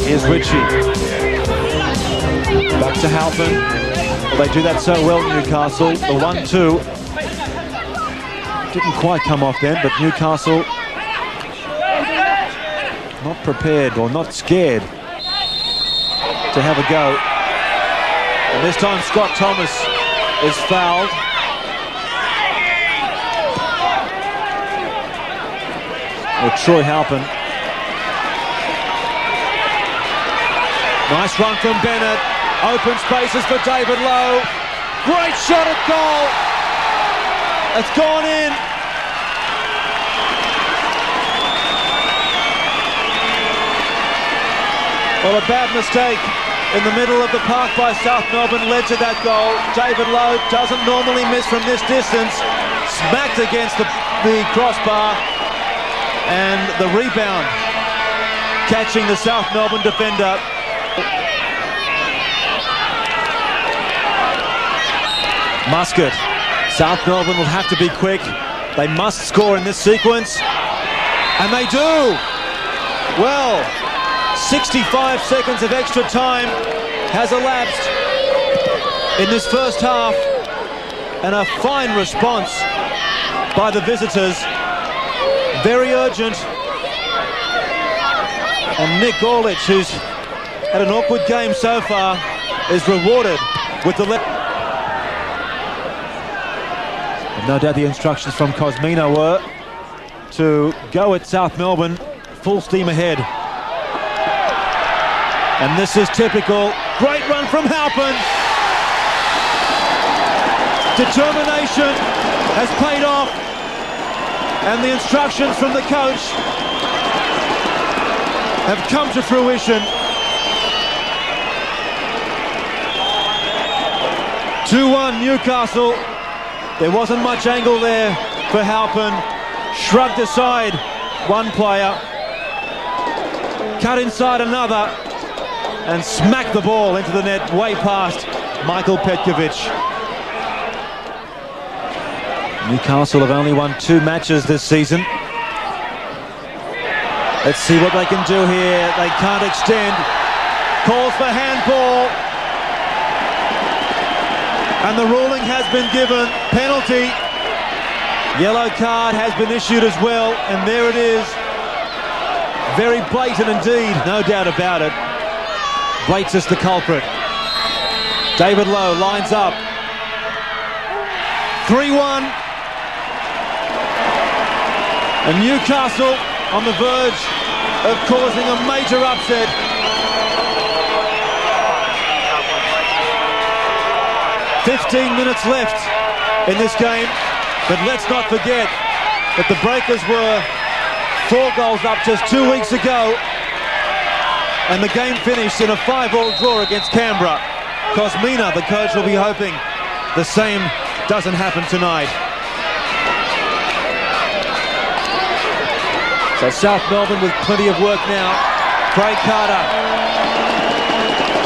Here's Ritchie. Back to Halpin. Well, they do that so well, Newcastle. The 1-2 didn't quite come off then, but Newcastle not prepared or not scared to have a go. And this time Scott Thomas is fouled. Or Troy Halpin. Nice run from Bennett. Open spaces for David Lowe. Great shot at goal. It's gone in. Well, a bad mistake in the middle of the park by South Melbourne led to that goal. David Lowe doesn't normally miss from this distance. Smacked against the crossbar. And the rebound catching the South Melbourne defender. Muscat. South Melbourne will have to be quick. They must score in this sequence. And they do! Well, 65 seconds of extra time has elapsed in this first half. And a fine response by the visitors. Very urgent. And Nick Orlich, who's had an awkward game so far, is rewarded with the No doubt the instructions from Cosmina were to go at South Melbourne full steam ahead. And this is typical. Great run from Halpin. Determination has paid off. And the instructions from the coach have come to fruition. 2-1 Newcastle. There wasn't much angle there for Halpin. Shrugged aside one player. Cut inside another. And smacked the ball into the net way past Michael Petkovic. Newcastle have only won 2 matches this season. Let's see what they can do here. They can't extend. Calls for handball. And the ruling has been given. Penalty. Yellow card has been issued as well. And there it is. Very blatant indeed, no doubt about it. Blates is the culprit. David Lowe lines up. 3-1. And Newcastle on the verge of causing a major upset. "15 minutes left in this game, but let's not forget that the Breakers were 4 goals up just 2 weeks ago, and the game finished in a 5-all draw against Canberra. Cosmina, the coach, will be hoping the same doesn't happen tonight. So South Melbourne with plenty of work now. Craig Carter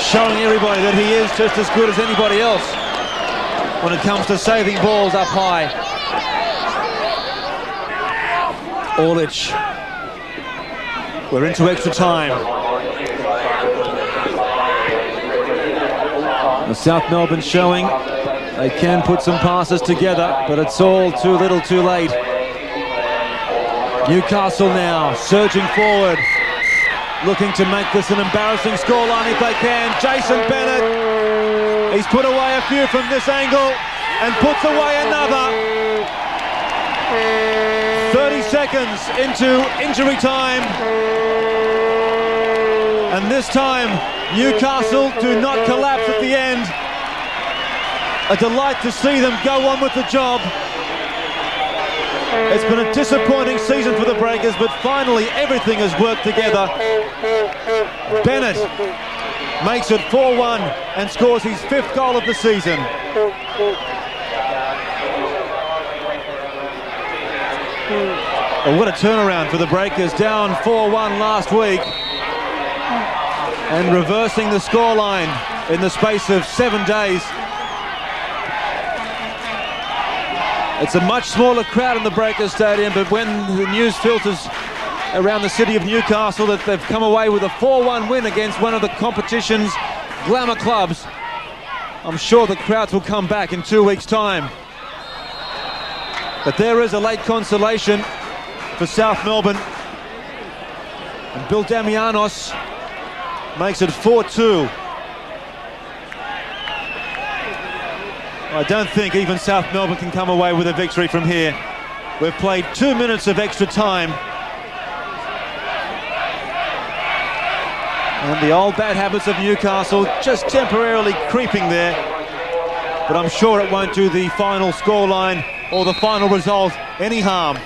showing everybody that he is just as good as anybody else when it comes to saving balls up high. Orlich. We're into extra time. The South Melbourne showing they can put some passes together, but it's all too little too late. Newcastle now surging forward, looking to make this an embarrassing scoreline if they can. Jason Bennett, he's put away a few from this angle and puts away another. 30 seconds into injury time. And this time, Newcastle do not collapse at the end. A delight to see them go on with the job. It's been a disappointing season for the Breakers, but finally everything has worked together. Bennett makes it 4-1 and scores his 5th goal of the season. Well, what a turnaround for the Breakers, down 4-1 last week and reversing the scoreline in the space of 7 days. It's a much smaller crowd in the Breakers Stadium, but when the news filters around the city of Newcastle that they've come away with a 4-1 win against one of the competition's glamour clubs, I'm sure the crowds will come back in 2 weeks' time. But there is a late consolation for South Melbourne. And Bill Damianos makes it 4-2. I don't think even South Melbourne can come away with a victory from here. We've played 2 minutes of extra time. And the old bad habits of Newcastle just temporarily creeping there. But I'm sure it won't do the final scoreline or the final result any harm.